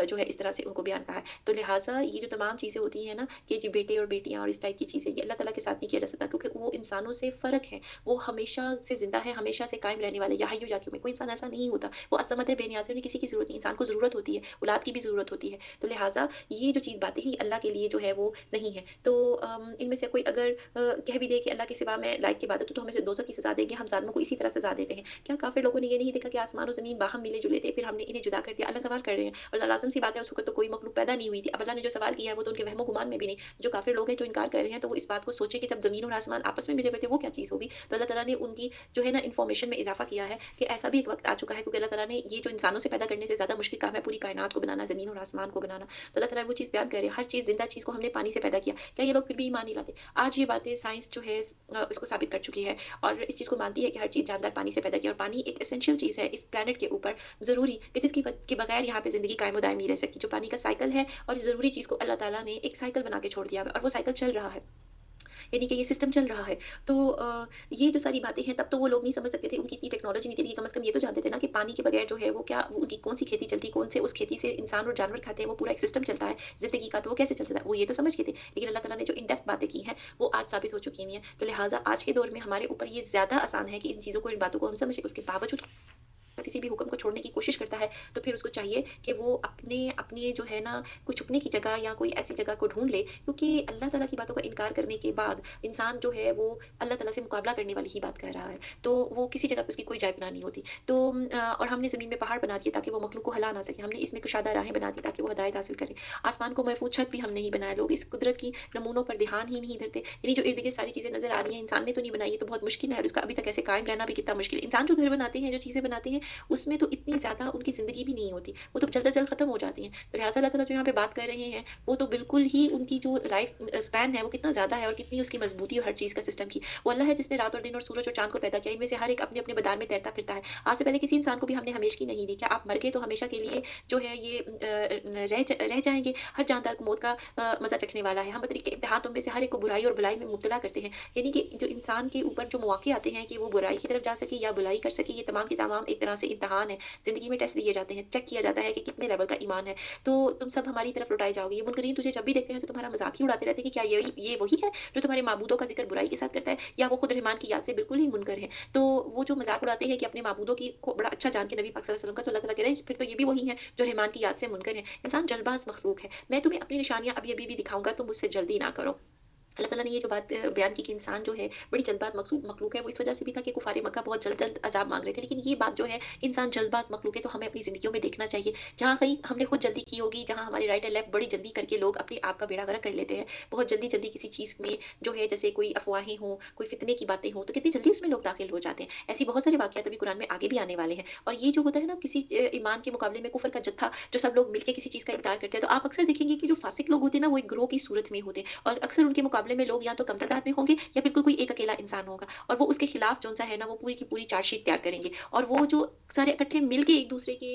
जो है इस तरह से उनको बयान कहा है। तो लिहाज़ा ये जो तमाम चीज़ें होती हैं ना, कि जी बेटे और बेटियाँ और इस टाइप की चीज़ें, ये अल्लाह ताला के साथ नहीं किया जा सकता, क्योंकि वो इंसानों से फ़र्क है। वो हमेशा से ज़िंदा है, हमेशा से कायम रहने वाले, या हय्यु या क़य्यूम है। कोई इंसान ऐसा नहीं होता। वो असमद है, बेनियाज़ है, उन्हें किसी की ज़रूरत नहीं। इंसान को ज़रूरत होती है, औलाद की भी ज़रूरत होती है। तो लिहाज़ा ये जो चीज़ बातें हैं, ये अल्लाह के लिए जो है वो नहीं है। तो इनमें से कोई अगर कह भी दे कि अल्लाह के सिवा मैं लायक की इबादत हूँ, तो हमें दोज़ख की सज़ा देंगे। हम ज़ालिमों को इसी तरह सज़ा देते हैं। क्या काफ़िर लोगों ने ये नहीं देखा कि आसमान और ज़मीन बाहम मिले-जुले थे, फिर हमने इन्हें जुदा कर दिया, अल्लाह सवाल कर रहे हैं और लाज़िम सी बात है उस वक़्त तो कोई मखलूक पैदा नहीं हुई थी। अब अल्लाह ने जो सवाल किया है वो तो उनके वहम-ओ-गुमान में भी नहीं। जो काफ़िर लोग हैं जो इनकार कर रहे हैं तो वो इस बात को सोचें कि जब ज़मीन और आसमान आपस में मिले हुए थे वो क्या चीज़ होगी? तो अल्लाह ताला ने उनकी जो है ना इन्फॉर्मेशन में इज़ाफ़ा किया है कि ऐसा भी एक वक़्त आ चुका है, क्योंकि अल्लाह ताला ने ये जो इंसानों से पैदा करने से ज़्यादा मुश्किल काम है पूरी कायनात को बनाना, ज़मीन और आसमान को बनाना। तो अल्लाह ताला वो चीज़ बयान कर रहे हैं, हर चीज़ ज़िंदा चीज़ को हमने पानी से पैदा किया। क्या ये लोग फिर भी ईमान नहीं लाते? आज ये बातें साइंस जो है इसको साबित कर चुकी है और इस चीज़ को मानती है कि हर चीज़ जानदार पानी से पैदा किया और पानी एक एसेंशियल चीज़ है इस प्लैनेट के ऊपर, ज़रूरी कि जिसकी के बगैर यहाँ पे ज़िंदगी कायम दायम नहीं रह सकती। जो पानी का साइकिल है और इस ज़रूरी चीज़ को अल्लाह ताला ने एक साइकिल बना के छोड़ दिया है और वो साइकिल चल रहा है। यानी कि ये सिस्टम चल रहा है। तो ये जो सारी बातें हैं तब तो वो लोग नहीं समझ सकते थे, उनकी इतनी टेक्नोलॉजी नहीं थी, कम से कम ये तो जानते थे ना कि पानी के बगैर जो है वो क्या उनकी कौन-सी खेती चलती है, कौन से उस खेती से इंसान और जानवर खाते हैं, वो पूरा एक सिस्टम चलता है ज़िंदगी का, तो वो कैसे चलता है, वो ये तो समझ गए थे। लेकिन अल्लाह ताला ने जो इन डेप्थ बातें की हैं, वो आज साबित हो चुकी हुई हैं। तो लिहाज़ा आज के दौर में हमारे ऊपर ये ज़्यादा आसान है कि इन चीज़ों को, इन बातों को हम समझें। उसके बावजूद किसी भी हुक्म को छोड़ने की कोशिश करता है, तो फिर उसको चाहिए कि वो अपने अपनी जो है ना कोई छुपने की जगह या कोई ऐसी जगह को ढूँढ ले, क्योंकि अल्लाह ताला की बातों का इनकार करने के बाद इंसान जो है वो अल्लाह ताला से मुकाबला करने वाली ही बात कर रहा है। तो वो किसी जगह पे उसकी कोई जाय-पनाह नहीं होती। तो और हमने ज़मीन में पहाड़ बना दिए ताकि वो मखलूक को हिला ना सके। हमने इसमें कुशादा राहें बना दी ताकि वो हिदायत हासिल करे। आसमान को महफूज़ छत भी हम नहीं बनाए। लोग इस कुदरत की नमूनों पर ध्यान ही नहीं देते। यानी जो इर्द-गिर्द सारी चीज़ें नज़र आ रही हैं, इंसान ने तो नहीं बनाई, ये तो बहुत मुश्किल है और इसका अभी तक ऐसे कायम रहना भी कितना मुश्किल है। इंसान जो घर बनाते हैं, जो चीज़ें बनाते हैं, उसमें तो इतनी ज़्यादा उनकी ज़िंदगी भी नहीं होती, वो तो जल्द-अज-जल्द ख़त्म हो जाती हैं। तो लिहाज़ा अल्लाह ताला जो यहाँ पे बात कर रहे हैं, वो तो बिल्कुल ही उनकी जो लाइफ़ स्पैन है, वो कितना ज़्यादा है और कितनी उसकी मज़बूती और हर चीज़ का सिस्टम की। वो अल्लाह है जिसने रात और दिन और सूरज और चाँद को पैदा किया, इनमें से हर एक अपने-अपने मैदान में तैरता फिरता है। आज से पहले किसी इंसान को भी हमने हमेशगी नहीं दी। क्या आप मर गए तो हमेशा के लिए जो है ये रह जाएँगे? हर जानदार को मौत का मज़ा चखने वाला है। हम बतरी के इम्तिहान तो में से हर एक को बुराई और भलाई में मुब्तला करते हैं। यानी कि जो इंसान के ऊपर जो मौके आते हैं कि वो बुराई की तरफ जा सके या भलाई कर सके, ये तमाम के तमाम एक तरह से इम्तिहान है। ज़िंदगी में टेस्ट लिए जाते हैं, चेक किया जाता है कि कितने लेवल का ईमान है। तो तुम सब हमारी तरफ लौटाए जाओगे। ये मुनकरीन तुझे जब भी देखते हैं तो तुम्हारा मज़ाक ही उड़ाते रहते हैं कि क्या ये वही है जो तुम्हारे माबूदों का ज़िक्र बुराई के साथ करता है, या वो खुद रहमान की याद से बिल्कुल ही मुनकर है। तो वो जो मज़ाक उड़ाते हैं कि अपने माबूदों की को बड़ा अच्छा जान के नबी पाक सल्लल्लाहु अलैहि वसल्लम का, तो अल्लाह ताला कह रहे हैं फिर तो ये भी वही है जो रहमान की याद से मुनकर है। इंसान जल्दबाज़ मखलूक है। मैं तुम्हें अपनी निशानियाँ अभी-अभी भी दिखाऊँगा, तुम मुझसे जल्दी ना करो। अल्लाह ताला ने ये जो बात बयान की कि इंसान जो है बड़ी जल्दबाज़ मखलूक है, वो इस वजह से भी था कि कुफ़ारे मक्का बहुत जल्द-जल्द अज़ाब माँग रहे थे। लेकिन ये बात जो है इंसान जल्दबाज़ मखलूक है, तो हमें अपनी ज़िंदगियों में देखना चाहिए। जहाँ कहीं हमने खुद जल्दी की होगी, जहाँ हमारे राइट एंड लेफ्ट बड़ी जल्दी करके लोग अपने आप का बेड़ा गर्क कर लेते हैं। बहुत जल्दी-जल्दी किसी चीज़ में जो है जैसे कोई अफ़वाहें हों, कोई फ़ितने की बातें हों, तो कितनी जल्दी उसमें लोग दाखिल हो जाते हैं। ऐसी बहुत सारे वाक़यात अभी कुरान में आगे भी आने वाले हैं। और ये जो होता है ना किसी ईमान के मुकाबले में कुफ़र का जत्था, जो सब लोग मिलके किसी चीज़ का इनकार करते हैं, तो आप अक्सर देखेंगे कि जो फ़ासिक लोग होते हैं ना, वो एक गिरोह की सूरत में होते हैं और अक्सर उनके मुकाबले में लोग या तो कम तादाद में होंगे या बिल्कुल कोई एक अकेला इंसान होगा और वो उसके खिलाफ जौन-सा है ना वो पूरी की पूरी चार्जशीट तैयार करेंगे और वो जो सारे इकट्ठे मिलके एक-दूसरे के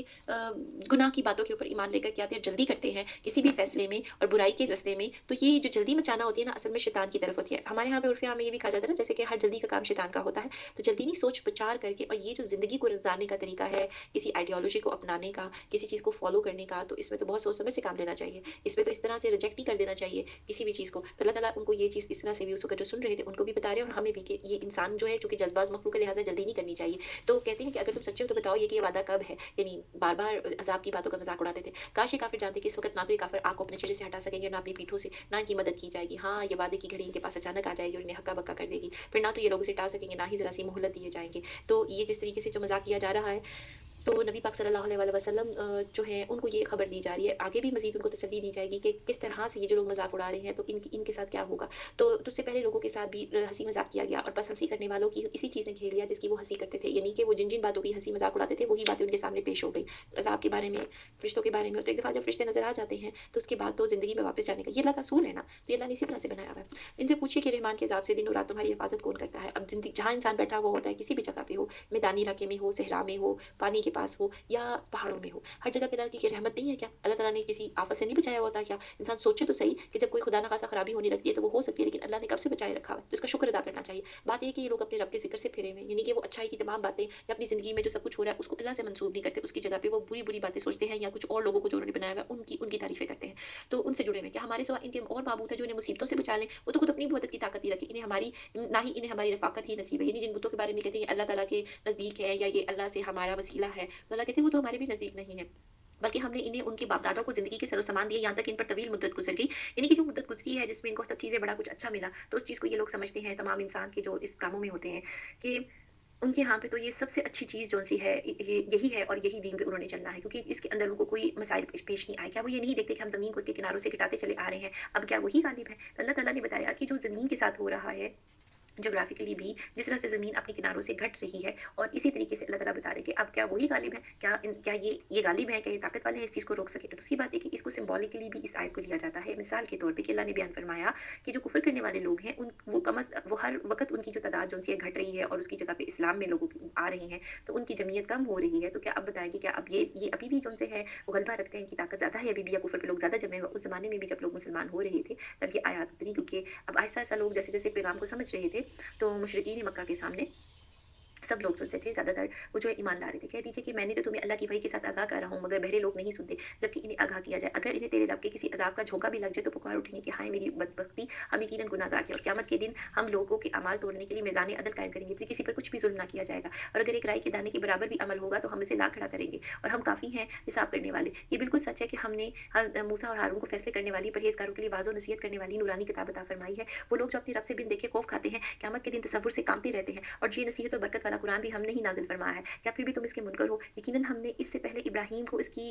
गुनाह की बातों के ऊपर ईमान लेकर के आते हैं, जल्दी करते हैं किसी भी फैसले में और बुराई के रस्ते में, तो ये जो जल्दी मचाना होती है ना असल में शैतान की तरफ होती है। हमारे यहाँ पे उर्फ़ में ये भी कहा जाता है ना जैसे कि हर जल्दी का काम शैतान का होता है, तो जल्दी नहीं सोच विचार करके, और ये जो ज़िंदगी को गुज़ारने का तरीका है, किसी आइडियोलॉजी को अपनाने का, किसी चीज़ को फ़ॉलो करने का, तो इसमें तो बहुत सोच समझ से काम लेना चाहिए। इसमें तो इस तरह से रिजेक्ट नहीं कर देना चाहिए किसी भी चीज़ को। तो अल्लाह ताला उनको ये चीज़ इस तरह से भी उस वक़्त जो सुन रहे थे उनको भी बता रहे हैं और हमें भी कि ये इंसान जो है चूँकि जल्दबाज़ मखलूक है, लिहाज़ा जल्दी नहीं करनी चाहिए। तो कहते हैं कि अगर तुम सच्चे हो तो बताओ ये वादा कब है? यानी बार-बार अज़ाब की बातों का मज़ाक उड़ाते थे। काश ये काफ़िर जानते कि इस वक़्त ना तो ये काफ़िर आग को अपने चेहरे से हटा सकेंगे, ना अपनी पीठों से, ना इनकी मदद की जाएगी। हाँ, ये वादे की घड़ी इनके पास अचानक आ जाएगी और इन्हें हक्का-बक्का कर देगी। फिर ना तो ये लोग उसे टाल सकेंगे, ना ही ज़रा-सी मोहलत दिए जाएँगे। तो ये जिस तरीके से जो मज़ाक किया जा रहा है, तो नबी पाक सल्लल्लाहु अलैहि वसल्लम जो है उनको ये खबर दी जा रही है, आगे भी मज़ीद उनको तसल्ली दी जाएगी कि किस तरह से ये जो लोग मज़ाक उड़ा रहे हैं तो इनके साथ क्या होगा। तो उससे पहले लोगों के साथ भी हँसी मज़ाक किया गया और बस हँसी करने वालों की इसी चीज़ ने घेर लिया जिसकी वो हँसी करते थे। यानी कि वो जिन-जिन बातों की हँसी मज़ाक उड़ाते थे वही बातें उनके सामने पेश हो गई। अज़ाब के बारे में, फ़रिश्तों के बारे में, तो एक दफ़ा जब फ़रिश्ते नज़र आ जाते हैं तो उसके बाद तो ज़िंदगी में वापस जाने का ये अल्लाह का असूल है ना, तो ये अल्लाह ने इसी तरह से बनाया हुआ है। इनसे पूछिए कि रहमान के अज़ाब से दिन और रात तुम्हारी हिफ़ाज़त कौन करता है? अब जहाँ इंसान बैठा हुआ होता है किसी भी जगह पे हो, मैदानी इलाके में हो, सहरा में हो, पानी के पास हो या पहाड़ों में हो, हर जगह पे अल्लाह की रहमत नहीं है क्या? अल्लाह ताला ने किसी आफ़त से नहीं बचाया होता क्या? इंसान सोचे तो सही कि जब कोई खुदा न ख़ास्ता ख़राबी होने लगती है तो वो हो सकती है, लेकिन अल्लाह ने कब से बचाए रखा हुआ है, तो इसका शुक्र अदा करना चाहिए। बात ये है कि ये लोग अपने रब के ज़िक्र से फिरे हुए हैं, यानी कि वो अच्छाई की तमाम बातें या अपनी ज़िंदगी में जो सब कुछ हो रहा है उसको अल्लाह से मंसूब नहीं करते, उसकी जगह पे वो बुरी-बुरी बातें सोचते हैं या कुछ और लोगों को जो उन्होंने बनाया हुआ है उनकी तारीफ़ें करते हैं। तो उनसे जुड़े हुए हैं, क्या हमारे सिवा इनके और माबूद हैं जो इन्हें मुसीबतों से बचा लें? वो तो खुद अपनी भी मदद की ताकत नहीं रखी, ना ही इन्हें हमारी रफ़ाकत ही नसीब है। यानी जिन बुतों के बारे में कहते हैं ये अल्लाह ताला के नज़दीक है या ये अल्लाह से हमारा वसीला है, तो अल्लाह कहते हैं वो तो हमारे भी नज़दीक नहीं है। बल्कि हमने इन्हें उनके बाप-दादों को ज़िंदगी के सरो-सामान दिए, यहाँ तक इन पर तवील मुद्दत गुज़र गई। यानी कि जो मुद्दत गुज़री है जिसमें इनको सब चीज़ें बड़ा कुछ अच्छा मिला, तो उस चीज़ को ये लोग समझते हैं तमाम इंसान के जो इस कामों में होते हैं कि उनके यहाँ पे तो ये सबसे अच्छी चीज़ जो-सी है ये यही है और यही दीन पे उन्होंने चलना है क्योंकि इसके अंदर उनको कोई मसाइल पेश नहीं आए। क्या वो ये नहीं देखते कि हम ज़मीन को उसके किनारों से घटाते चले आ रहे हैं, अब क्या वही गालिब है? तो अल्लाह ताला ने बताया कि जो ज़मीन के साथ हो रहा है ज्योग्राफिकली भी जिस तरह से ज़मीन अपने किनारों से घट रही है और इसी तरीके से अल्लाह ताला बता रहे हैं कि अब क्या वही गालिब है? क्या ये गालिब है? क्या ये ताकत वाले हैं इस चीज़ को रोक सके? तो दूसरी बात है कि इसको सिंबॉलिकली भी इस आयत को लिया जाता है। मिसाल के तौर पे कि अल्लाह ने बयान फरमाया कि जो कुफ़्र करने वाले लोग हैं वो हर वक़्त उनकी जो तादाद जो है घट रही है और उसकी जगह पे इस्लाम में लोग आ रहे हैं, तो उनकी जमीयत कम हो रही है। तो क्या अब बताएँ कि क्या अब ये अभी भी जो है वो गलबा रखते हैं, इनकी ताकत ज़्यादा है अभी भी या कुफ़्र पे लोग ज़्यादा जमे हुए? उस ज़माने में भी जब लोग मुसलमान हो रहे थे, तब ये आयत उतरी क्योंकि अब आहिस्ता-आहिस्ता लोग जैसे-जैसे पैगाम को समझ रहे थे, तो मुशरिकीन मक्का के सामने सब लोग जो थे ज़्यादातर वो जो है ईमान ला रहे थे। कह दीजिए कि मैंने तो तुम्हें अल्लाह की वही के साथ आगाह कर रहा हूँ मगर बहरे लोग नहीं सुनते, जबकि इन्हें आगाह किया जाए। अगर इन्हें तेरे रब के किसी अज़ाब का झोंका भी लग जाए तो पुकार उठेंगे कि हाय मेरी बदबख्ती, हम यकीनन गुनाहगार थे और क़यामत के दिन हम लोगों के अमाल तोड़ने के लिए मीज़ान अदल कायम करेंगे, फिर किसी पर कुछ भी ज़ुल्म ना किया जाएगा और अगर एक राई के दाने के बराबर भी अमल होगा तो हम इसे ला खड़ा करेंगे और हम काफ़ी हैं हिसाब करने वाले। ये बिल्कुल सच है कि हमने मूसा और हारून को फैसले करने वाली, परहेज़गारों के लिए वाज़ो नसीहत करने वाली नूरानी किताब अता फरमाई है। वो लोग जो अपने रब से बिन देखे खौफ खाते हैं, क़यामत के दिन तसव्वुर से काँपते रहते हैं और ये नसीहत और बरकत वाला कुरान भी हमने ही नाज़िल फरमाया है। क्या फिर भी तुम इसके मुनकर हो? यकीनन हमने इससे पहले इब्राहीम को इसकी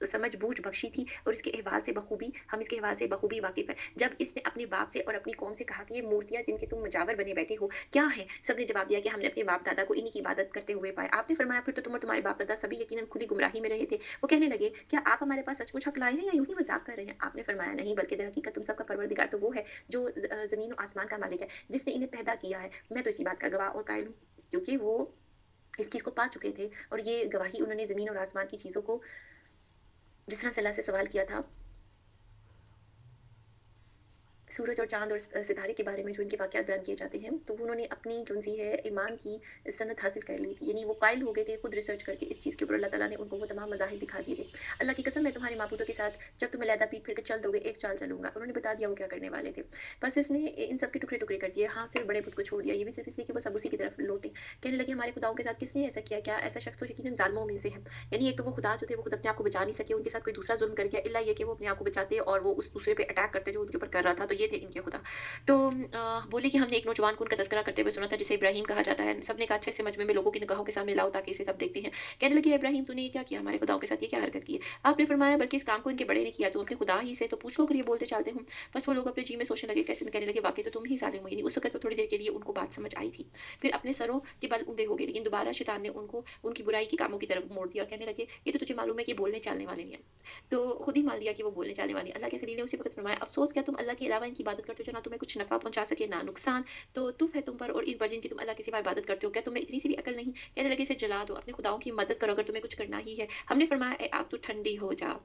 समझ-बूझ बख्शी थी और इसके अहवाल से बखूबी हम इसके अहवाल से बखूबी वाकिफ़ हैं। जब इसने अपने बाप से और अपनी कौम से कहा कि ये मूर्तियाँ जिनके तुम मुजावर बने बैठे हो, क्या हैं? सबने जवाब दिया कि हमने अपने बाप-दादा को इन्हीं की इबादत करते हुए पाया। आपने फरमाया फिर तो तुम और तुम्हारे बाप-दादा सभी यकीनन खुली गुमराही में रहे थे। वो कहने लगे, क्या आप हमारे पास सचमुच हक़ लाए हैं या यूँ ही मज़ाक कर रहे हैं? आपने फरमाया नहीं बल्कि दर हकीकत तुम सबका परवरदिगार तो वो है जो ज़मीन और आसमान का मालिक है, जिसने इन्हें पैदा किया है। मैं तो इसी बात का गवाह और कायल हूँ। क्योंकि वो इस चीज़ को पा चुके थे और ये गवाही उन्होंने ज़मीन और आसमान की चीज़ों को जिस तरह से अल्लाह से सवाल किया था सूरज और चाँद और सितारे के बारे में जो इनके वाक़यात बयान किए जाते हैं, तो वो उन्होंने अपनी जो-सी है ईमान की सनद हासिल कर ली थी। यानी वो कायल हो गए थे खुद रिसर्च करके इस चीज़ के ऊपर अल्लाह ताला ने उनको वो तमाम मज़ाहिर दिखा दिए थे। अल्लाह की कसम मैं तुम्हारे माबूदों के साथ जब तुम्हें लैदा पीट फिर के चल दोगे एक चाल चलूँगा। उन्होंने बता दिया वो क्या करने वाले थे। बस इसने इन सब के टुकड़े-टुकड़े कर दिए। हाँ, सिर्फ़ बड़े बुत को छोड़ दिया, ये भी सिर्फ़ इसलिए कि वो सब उसी की तरफ लौटे। कहने लगे हमारे खुदाओं के साथ किसने ऐसा किया? क्या ऐसा शख़्स तो यकीनन ज़ालिमों में से है। यानी एक तो वो खुदा जो थे वो खुद अपने आप को बचा नहीं सके, उनके साथ कोई दूसरा ज़ुल्म कर गया, इल्ला ये कि वो अपने आप को बचाते और वो उस दूसरे पे अटैक करते जो उनके ऊपर कर रहा था, तो ये थे इनके खुदा। तो बोले कि हमने एक नौजवान को उनका तज़किरा करते हुए सुना था जिसे इब्राहीम कहा जाता है। सबने कहा अच्छे से मजमे में लोगों की निगाहों के सामने लाओ ताकि इसे सब देखते हैं। कहने लगे इब्राहीम तूने ये क्या किया हमारे खुदाओं के साथ ये क्या हरकत की है? आपने फरमाया बल्कि इस काम को इनके बड़े ने किया तो उनके खुदा ही से तो पूछ लो अगर ये बोलते चालते हों। बस वो लोग अपने जी में सोचने लगे कैसे कहने लगे वाक़ई तो तुम ही ज़ालिम हो। यानी उस वक़्त तो थोड़ी देर के लिए उनको बात समझ आई थी। फिर अपने सरों के बल ऊँधे हो गए लेकिन दोबारा शैतान ने उनको उनकी बुराई के कामों की तरफ मोड़ दिया। कहने लगे ये तो तुझे मालूम है कि बोलने चालने वाले नहीं हैं। तो खुद ही मान लिया कि वो बोलने चालने वाली हैं। अल्लाह के खलील ने उसी वक़्त फरमाया अफ़सोस क्या तुम अल्लाह के अलावा इनकी इबादत करते हो जो ना तुम्हें कुछ नफ़ा पहुँचा सके ना नुकसान। तो तुफ़ है तुम पर और इन पर जिनकी तुम अल्लाह के सिवा इबादत करते हो। क्या तुम्हें इतनी सी भी अकल नहीं? कहने लगे इसे जला दो, अपने खुदाओं की मदद करो अगर तुम्हें कुछ करना ही है। हमने फरमाया ए आग तू ठंडी हो जा।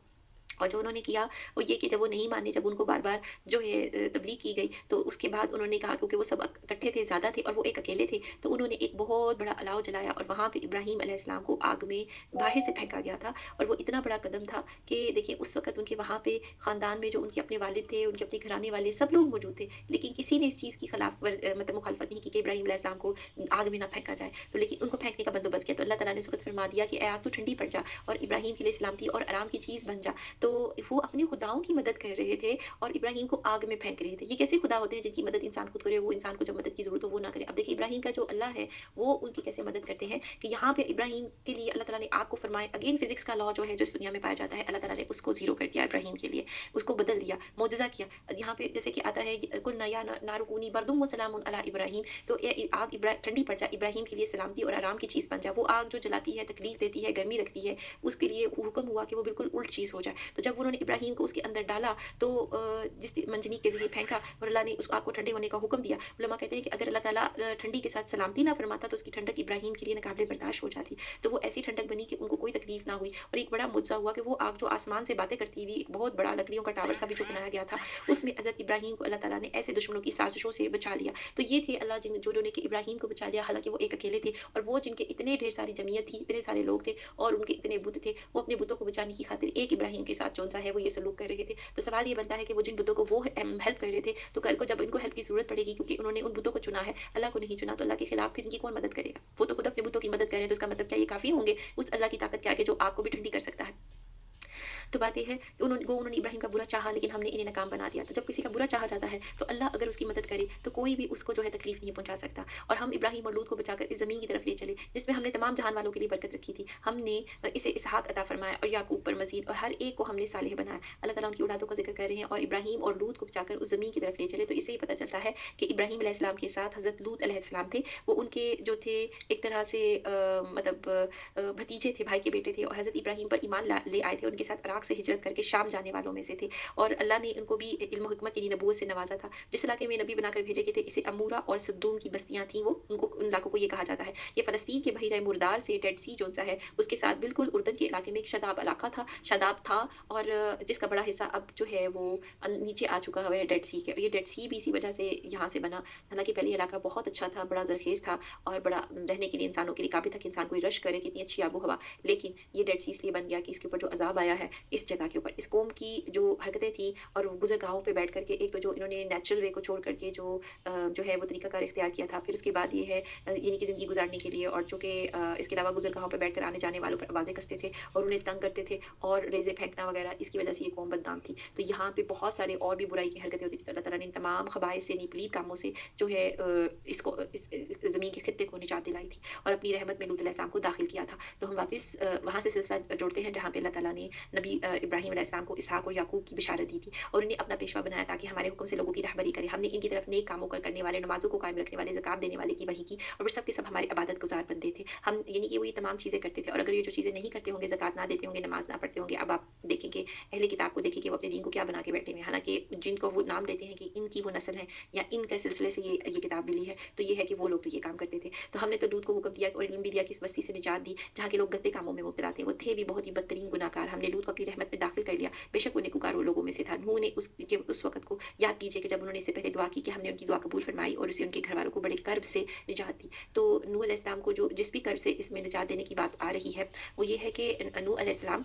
और जो उन्होंने किया वो ये कि जब वो नहीं माने, जब उनको बार-बार जो है तबलीग की गई, तो उसके बाद उन्होंने कहा क्योंकि वो सब इकट्ठे थे, ज़्यादा थे और वो एक अकेले थे, तो उन्होंने एक बहुत बड़ा अलाव जलाया और वहाँ पे इब्राहीम अलैहिस्सलाम को आग में बाहर से फेंका गया था और वो इतना बड़ा कदम था कि देखिए उस वक़्त उनके वहाँ पे ख़ानदान में जो उनके अपने वालिद थे, उनके अपने घराने वाले सब लोग मौजूद थे, लेकिन किसी ने इस चीज़ की मतलब मुखालफत नहीं की कि इब्राहीम अलैहिस्सलाम को आग में ना फेंका जाए। तो लेकिन उनको फेंकने का बंदोबस्त किया, तो अल्लाह ताला ने उस वक़्त फरमा दिया कि ए आग तू ठंडी पड़ जा और इब्राहीम के लिए सलामती और आराम की चीज़ बन जा। तो वो अपने खुदाओं की मदद कर रहे थे और इब्राहीम को आग में फेंक रहे थे। ये कैसे खुदा होते हैं जिनकी मदद इंसान खुद करे, वो इंसान को जब मदद की ज़रूरत हो वो ना करे। अब देखिए इब्राहीम का जो अल्लाह है, वो उनकी कैसे मदद करते हैं कि यहाँ पे इब्राहीम के लिए अल्लाह ताला ने आग को फरमाया। अगेन फिज़िक्स का लॉ जो है जो इस दुनिया में पाया जाता है, अल्लाह ताला ने उसको ज़ीरो कर दिया इब्राहीम के लिए, उसको बदल दिया, मौजज़ा किया। यहाँ पे जैसे कि आता है कुल्ना या नारु कूनी बरदुम व सलामुन अला इब्राहीम, तो ये आग ठंडी पड़ जा, इब्राहीम के लिए सलामती और आराम की चीज़ बन जा। वो आग जो जलाती है, तकलीफ देती है, गर्मी रखती है, उसके लिए हुक्म हुआ कि वो बिल्कुल उल्ट चीज़ हो जाए। तो जब उन्होंने इब्राहीम को उसके अंदर डाला तो जिस मंजनीक के ज़रिए फेंका और अल्लाह ने उस आग को ठंडे होने का हुक्म दिया। उलमा कहते हैं कि अगर अल्लाह ताला ठंडी के साथ सलामती ना फरमाता तो उसकी ठंडक इब्राहीम के लिए नाकाबिले बर्दाश्त हो जाती। तो वो ऐसी ठंडक बनी कि उनको कोई तकलीफ ना हुई और एक बड़ा मुअज्जा हुआ कि वो आग जो आसमान से बातें करती हुई एक बहुत बड़ा लकड़ियों का टावर सा भी जो बनाया गया था, उसमें हज़रत इब्राहीम को अल्लाह ताला ने ऐसे दुश्मनों की साज़िशों से बचा लिया। तो ये थे अल्लाह जिन्होंने कि इब्राहीम को बचा लिया, हालाँकि वो एक अकेले थे और वो जिनके इतने ढेर सारी जमीयत थी, इतने सारे लोग थे और उनके इतने बुत थे, वो अपने बुतों को बचाने की खातिर एक इब्राहीम के साथ जौन-सा है वो ये सलूक कर रहे थे। तो सवाल ये बनता है कि वो जिन बुतों को वो हेल्प कर रहे थे, तो कल को जब इनको हेल्प की ज़रूरत पड़ेगी क्योंकि उन्होंने उन बुतों को चुना है, अल्लाह को नहीं चुना, तो अल्लाह के खिलाफ फिर इनकी कौन मदद करेगा? वो तो खुद अपने बुतों की मदद कर रहे हैं, तो इसका मतलब क्या ये काफ़ी होंगे उस अल्लाह की ताकत के आगे जो आग को भी ठंडी कर सकता है? तो बात ये है कि उन्होंने इब्राहिम का बुरा चाहा, लेकिन हमने इन्हें नाकाम बना दिया। तो जब किसी का बुरा चाहा जाता है तो अल्लाह अगर उसकी मदद करे तो कोई भी उसको जो है तकलीफ नहीं पहुंचा सकता। और हम इब्राहिम और लूत को बचाकर इस ज़मीन की तरफ ले चले जिसमें हमने तमाम जहान वालों के लिए बरकत रखी थी। हमने इसे इसहाक अता फरमाया और याकूब पर मज़ीद, और हर एक को हमने सालेह बनाया। अल्लाह ताला उनकी औलादों का ज़िक्र कर रहे हैं और इब्राहिम और लूत को बचाकर उस ज़मीन की तरफ ले चले। तो इससे ही पता चलता है कि इब्राहिम अलैहिस्सलाम के साथ हज़रत लूत अलैहिस्सलाम थे। वो उनके जो थे एक तरह से भतीजे थे, भाई के बेटे थे, और हज़रत इब्राहिम पर ईमान ले आए थे। उनके साथ इराक से हिजरत करके शाम जाने वालों में से थे। और अल्लाह ने उनको भी इल्म हिकमत यानी नबूवत से नवाजा था। जिस इलाके में नबी बनाकर भेजे गए थे, इसे अमूरा और सद्दूम की बस्तियां थीं, वो उनको उन इलाकों को ये कहा जाता है। ये फ़लस्तीन के बहीरा मुर्दार से डेड सी जोन सा है, उसके साथ बिल्कुल उर्दन के इलाके में एक शदाब इलाका था, शदाब था, और जिसका बड़ा हिस्सा अब जो है वो नीचे आ चुका है डेड सी के। और ये डेड सी भी इसी वजह से यहाँ से बना। हालांकि पहले इलाका बहुत अच्छा था, बड़ा जरखेज़ था और बड़ा रहने के लिए इंसानों के लिए काबिल था कि इंसान कोई रश करे, कितनी अच्छी आबो हवा। लेकिन ये डेड सी इसलिए बन गया कि इसके ऊपर जो अजाब आया है इस जगह के ऊपर, इस कौम की जो हरकतें थी और गुज़रगाहों पे बैठ करके, एक तो जो इन्होंने नेचुरल वे को छोड़ करके जो है वो तरीक़ाकार इख्तियार किया था। फिर उसके बाद ये है यानी कि ज़िंदगी गुज़ारने के लिए, और चूँकि इसके अलावा गुज़रगाहों पे बैठकर आने जाने वालों पर आवाज़ें कसते थे और उन्हें तंग करते थे और रेज़े फेंकना वगैरह, इसकी वजह से ये कौम बदनाम थी। तो यहाँ पे बहुत सारे और भी बुराई की हरकतें होती थी। तो अल्लाह ताला ने इन तमाम ख़बाइस से, पलीद कामों से जो है इसको इस ज़मीन के खित्ते को निजात दिलाई थी और अपनी रहमत में लूत अलैहिस्सलाम को दाखिल किया था। तो हम वापस वहाँ से सिलसिला जोड़ते हैं जहाँ पे अल्लाह ताला ने नबी इब्राहिम अलैहिस्सलाम को इसहाक और याकूब की बिशारत दी थी और उन्हें अपना पेशवा बनाया ताकि हमारे हुक्म से लोगों की रहबरी करे। हमने इनकी तरफ नेक कामों को करने वाले, नमाज़ों को कायम रखने वाले, ज़कात देने वाले की वही की, और फिर सब के सब हमारे इबादत गुज़ार बंदे थे। हम यानी कि वो ये तमाम चीज़ें करते थे। और अगर ये जो चीज़ें नहीं करते होंगे, ज़कात ना देते होंगे, नमाज़ ना पढ़ते होंगे, अब आप देखेंगे अहले किताब को देखेंगे वो अपने दीन को क्या बना के बैठे हुए हैं। हालाँकि जिनको वो नाम देते हैं कि इनकी वो नस्ल है या इनके सिलसिले से ये किताब मिली है, तो ये है कि वो लोग तो ये काम करते थे। तो हमने तो लूत को हुक्म दिया और इल्म भी दिया कि इस बस्ती से निजात दी जहाँ के लोग गंदे कामों में मुब्तला थे। वो थे भी बहुत ही बदतरीन गुनाहगार। हमने लूत को अपनी रहमत में दाखिल कर लिया। बेशक वो नेकूकार वो लोगों में से था। नूह ने उस वक़्त को याद कीजिए कि जब उन्होंने इससे पहले दुआ की कि हमने उनकी दुआ कबूल फरमाई और उसे उनके घरवालों को बड़े कर्ब से निजात दी। तो नूह अलैहिस्सलाम को जो जिस भी कर्ब से इसमें निजात देने की बात आ रही है, वो ये है कि नूह अलैहिस्सलाम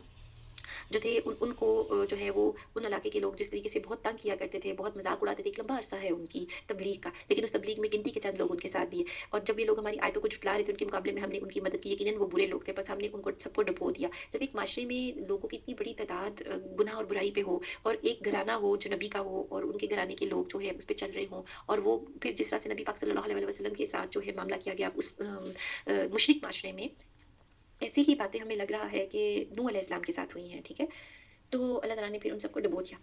जो थे उनको जो है वो उन इलाके के लोग जिस तरीके से बहुत तंग किया करते थे, बहुत मजाक उड़ाते थे। एक लंबा अरसा है उनकी तबलीग का, लेकिन उस तबलीग में गिनती के चंद लोग उनके साथ भी है। और जब ये लोग हमारी आयतों को झुठला रहे थे उनके मुकाबले में हमने उनकी मदद की। यकीनन वो बुरे लोग थे, बस हमने उनको सबको डुबो दिया। जब एक माशरे में लोगों की इतनी बड़ी तादाद गुनाह और बुराई पे हो और एक घराना हो जो नबी का हो और उनके घराने के लोग जो है उस पर चल रहे हों, और वो फिर जिस तरह से नबी पाक सल्लल्लाहु अलैहि वसल्लम के साथ जो है मामला किया गया उस मुशरिक माशरे में, ऐसी ही बातें हमें लग रहा है कि नूह अलैहिस्सलाम के साथ हुई हैं। ठीक है, तो अल्लाह ताला ने फिर उन सबको डुबो दिया।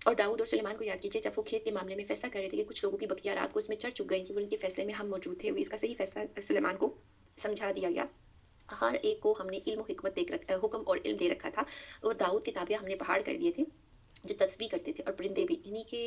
और दाऊद और सुलेमान को याद कीजिए जब वो खेत के मामले में फैसला कर रहे थे कि कुछ लोगों की बकरियां रात को इसमें चढ़ चुक गई थी, वो उनके फैसले में हम मौजूद थे। इसका सही फैसला सुलेमान को समझा दिया गया। हर एक को हमने इल्म और हिकमत हुक्म और इल्म दे रखा था। और दाऊद के ताबिया हमने पहाड़ कर दिए थे जो तस्बीह करते थे, और परिंदे भी। इन्हीं के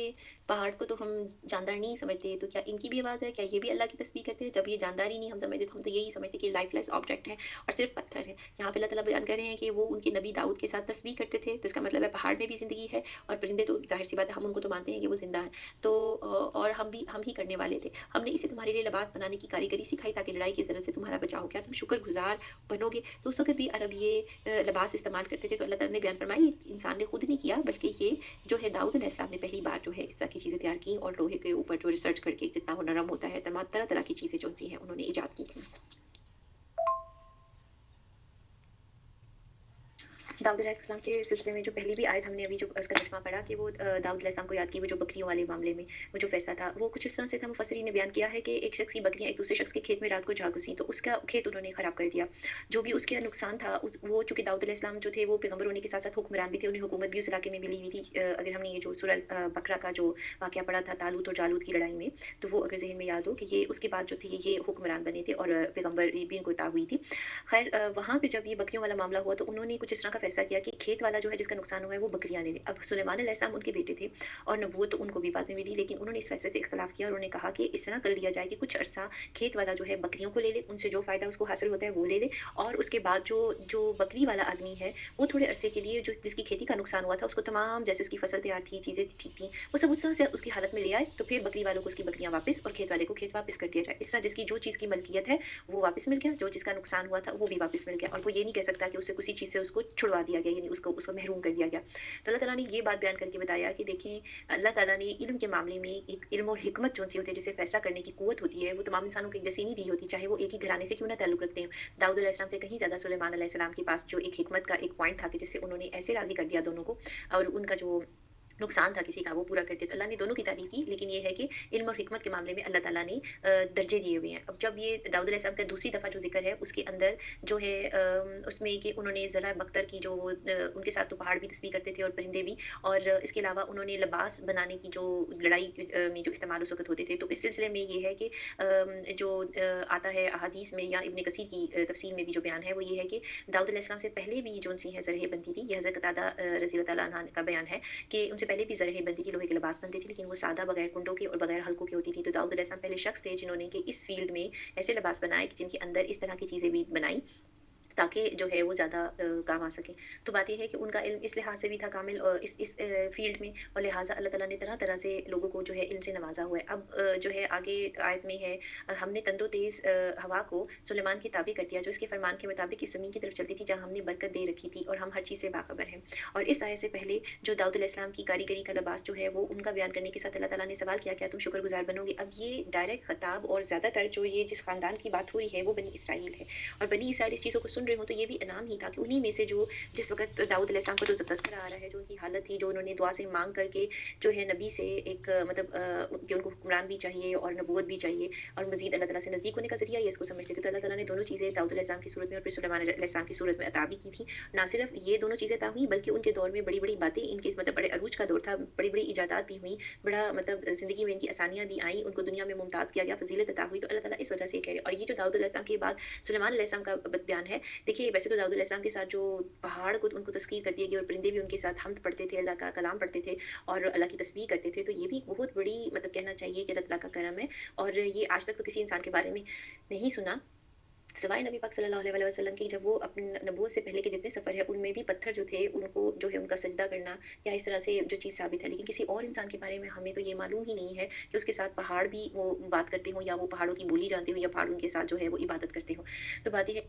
पहाड़ को तो हम जानदार नहीं समझते, तो क्या इनकी भी आवाज़ है? क्या ये भी अल्लाह की तस्बीह करते हैं? जब ये जानदार ही नहीं हम समझते, तो हम तो यही समझते कि लाइफलेस ऑब्जेक्ट है और सिर्फ पत्थर है। यहाँ पे अल्लाह ताला बयान कर रहे हैं कि वो उनके नबी दाऊद के साथ तस्बीह करते थे, तो इसका मतलब है पहाड़ में भी ज़िंदगी है, और परिंदे तो ज़ाहिर सी बात है हम उनको तो मानते हैं कि वो ज़िंदा है। तो और हम ही करने वाले थे। हमने इसे तुम्हारे लिए लिबास बनाने की कारीगरी सिखाई ताकि लड़ाई की ज़रूरत से तुम्हारा बचाव हो। क्या तुम शुक्रगुज़ार बनोगे? तो उस वक़्त भी अरब ये लिबास इस्तेमाल करते थे। तो अल्लाह ताला ने बयान फरमाया इंसान ने खुद नहीं किया, बल्कि ये जो है दाऊद अलैहिस्सलाम ने पहली बार जो है इस तरह की चीज़ें तैयार की, और लोहे के ऊपर जो रिसर्च करके जितना वो नरम होता है, तरह तरह की चीज़ें जो सी हैं उन्होंने इजाद की थी। दाऊद अलैहिस्सलाम के सिलसिले में जो पहली भी आयत हमने अभी जो उसका तर्जुमा पढ़ा कि वो दाऊद अलैहिस्सलाम को याद की, वो जो बकरियों वाले मामले में वो जो फैसला था वो कुछ इस तरह से था। मुफस्सिरीन ने बयान किया है कि एक शख्स की बकरियां एक दूसरे शख्स के खेत में रात को जा घुसी, तो उसका खेत उन्होंने खराब कर दिया। जो भी उसके नुकसान था वो चूंकि दाऊद अलैहिस्सलाम जो थे वो पैगम्बर होने के साथ साथ हुक्मरान भी थे, उन्हें हुकूमत भी उस इलाके में मिली हुई थी। अगर हमने ये जो सूरह बकरा का जो वाक़या पढ़ा था तालूत और जालूत की लड़ाई में, तो वो अगर ज़हन में याद हो कि ये उसके बाद जो थे ये हुक्मरान बने थे और पैगम्बर भी इनको इता हुई थी। खैर वहाँ पे जब ये बकरियों वाला मामला हुआ तो उन्होंने कुछ इस तरह का फैसला किया कि खेत वाला जो है जिसका नुकसान हुआ है वो बकरियां ले ले। अब सुलेमान अलैहिस्सलाम उनके बेटे थे और नबूवत तो उनको भी बाद में मिली, लेकिन उन्होंने इस फैसले से इख्तलाफ किया और उन्होंने कहा कि इस तरह कर लिया जाए कि कुछ अरसा खेत वाला जो है बकरियों को ले ले, उनसे जो फ़ायदा उसको हासिल होता है वो ले ले, और उसके बाद जो बकरी वाला आदमी है वो थोड़े अरसे के लिए जो जिसकी खेती का नुकसान हुआ था उसको तमाम जैसे उसकी फसल तैयार थी, चीज़ें ठीक थी, वो सब उस तरह से उसकी हालत में ले आए, तो फिर बकरी वालों को उसकी बकरियां वापस और खेत वाले को खेत वापस कर दिया जाए। इस तरह जिसकी जो चीज़ की मलकियत है वो वापस मिल गया, जो चीज़ का नुकसान हुआ था वो भी वापस मिल गया, और वो ये नहीं कह सकता कि उससे किसी चीज़ से उसको छुड़वा दिया गया, यानी उसको उसको महरूम कर दिया गया। तो अल्लाह ताला ने ये बात बयान करके बताया कि देखें अल्लाह ताला ने इल्म के मामले में एक इल्म और हिकमत जो-सी होती है, जिसे फैसला करने की कुव्वत होती है, वो तमाम इंसानों को एक जैसी नहीं दी होती, चाहे वो एक ही घराने से क्यों ना ताल्लुक रखते हैं। दाऊद अलैहिस्सलाम से कहीं ज़्यादा सुलेमान अलैहिस्सलाम के पास जो एक हिकमत का एक पॉइंट था कि जिससे उन्होंने ऐसे राज़ी कर दिया दोनों को, और उनका जो नुकसान था किसी का वो पूरा कर दिया। तो अल्लाह ने दोनों की तारीफ़ की, लेकिन ये है कि इल्म और हिकमत के मामले में अल्लाह ताला ने दर्जे दिए हुए हैं। अब जब ये दाऊद अलैहिस्सलाम का दूसरी दफ़ा जो ज़िक्र है, उसके अंदर जो है उसमें कि उन्होंने ज़रा बख्तर की जो उनके साथ तो पहाड़ भी तस्बीह करते थे और परिंदे भी, और इसके अलावा उन्होंने लिबास बनाने की जो लड़ाई में जो इस्तेमाल उस वक़्त होते थे। तो इस सिलसिले में ये है कि जो आता है अहादीस में या इब्न कसीर की तफसीर में भी जो बयान है, वो ये है कि दाऊद अलैहिस्सलाम से पहले भी जो-सी है ज़रह बनती थी। ये हज़रत कतादा रज़ी अल्लाह तआला अन्हा का बयान है कि उनसे पहले भी ज़रह बनती थी, लोहे के लिबास बनते थे, लेकिन वो सादा बगैर कुंडों के और बगैर हल्कों की होती थी। तो दाऊद अलैहिस्सलाम पहले शख्स थे जिन्होंने कि इस फ़ील्ड में ऐसे लिबास बनाए कि जिनके अंदर इस तरह की चीज़ें भी बनाई, ताकि जो है वो ज़्यादा काम आ सके। तो बात ये है कि उनका इल्म इस लिहाज से भी था कामिल इस फ़ील्ड में, और लिहाज़ा अल्लाह ताला ने तरह-तरह से लोगों को जो है इल्म से नवाज़ा हुआ है। अब जो है आगे आयत में है हमने तंदो तेज़ हवा को सुलेमान के ताबे कर दिया, जो इसके फरमान के मुताबिक इस ज़मीन की तरफ चलती थी जहाँ हमने बरकत दे रखी थी, और हम हर चीज़ से बाखबर हैं। और इस आयत से पहले जो दाऊद अलैहिस्सलाम की कारीगरी का लिबास जो है वो उनका बयान करने के साथ अल्लाह ताला ने सवाल किया, क्या तुम शुक्रगुज़ार बनोगे? अब ये डायरेक्ट खिताब, और ज़्यादातर जो ये जिस ख़ानदान की बात हो रही है वो बनी इसराइल है, और बनी इसराइल इस चीज़ों को सुन रहे हो, तो ये भी इनाम ही था कि उन्हीं में से जो जिस वक़्त दाऊद अलैहिस्सलाम का जो तज़किरा आ रहा है, जो उनकी हालत थी, जो उन्होंने दुआ से माँग करके जो है नबी से एक मतलब कि उनको हुक्मरान भी चाहिए और नबूवत भी चाहिए, और मज़ीद अल्लाह ताला से नज़दीक होने का ज़रिया ये इसको समझते थे। तो अल्लाह ताला ने दोनों चीज़ें दाऊद अलैहिस्सलाम की सूरत में और फिर सुलेमान अलैहिस्सलाम की सूरत में अता भी की थी। ना सिर्फ ये दोनों चीज़ें अता हुई, बल्कि उनके दौर में बड़ी-बड़ी बातें, इनके मतलब बड़े अरूज का दौर था, बड़ी-बड़ी इजादात भी हुई, बड़ा मतलब ज़िंदगी में इनकी आसानियाँ भी आईं, उनको दुनिया में मुमताज़ किया गया, फ़ज़ीलत अता हुई। तो अल्लाह ताला इस वजह से कह रहे हैं। और ये जो दाऊद अलैहिस्सलाम के बाद सुलेमान अलैहिस्सलाम का बयान है, देखिए वैसे तो दाऊद अलैहिस्सलाम के साथ जो पहाड़ को उनको तस्कीर कर दिया गया, और परिंदे भी उनके साथ हम्द पढ़ते थे, अल्लाह का कलाम पढ़ते थे और अल्लाह की तस्बीह करते थे। तो ये भी एक बहुत बड़ी मतलब कहना चाहिए कि अल्लाह ताला का करम है, और ये आज तक तो किसी इंसान के बारे में नहीं सुना सिवाय नबी पाक सल्लल्लाहु अलैहि वसल्लम की। जब वो अपनी नबूवत से पहले के जितने सफ़र है उनमें भी पत्थर जो थे उनको जो है उनका सजदा करना या इस तरह से जो चीज़ साबित है, लेकिन किसी और इंसान के बारे में हमें तो ये मालूम ही नहीं है कि उसके साथ पहाड़ भी वो बात करते हों, या वो पहाड़ों की बोली जानते हों, या पहाड़ उनके साथ जो है वो इबादत करते हों। तो बात ये है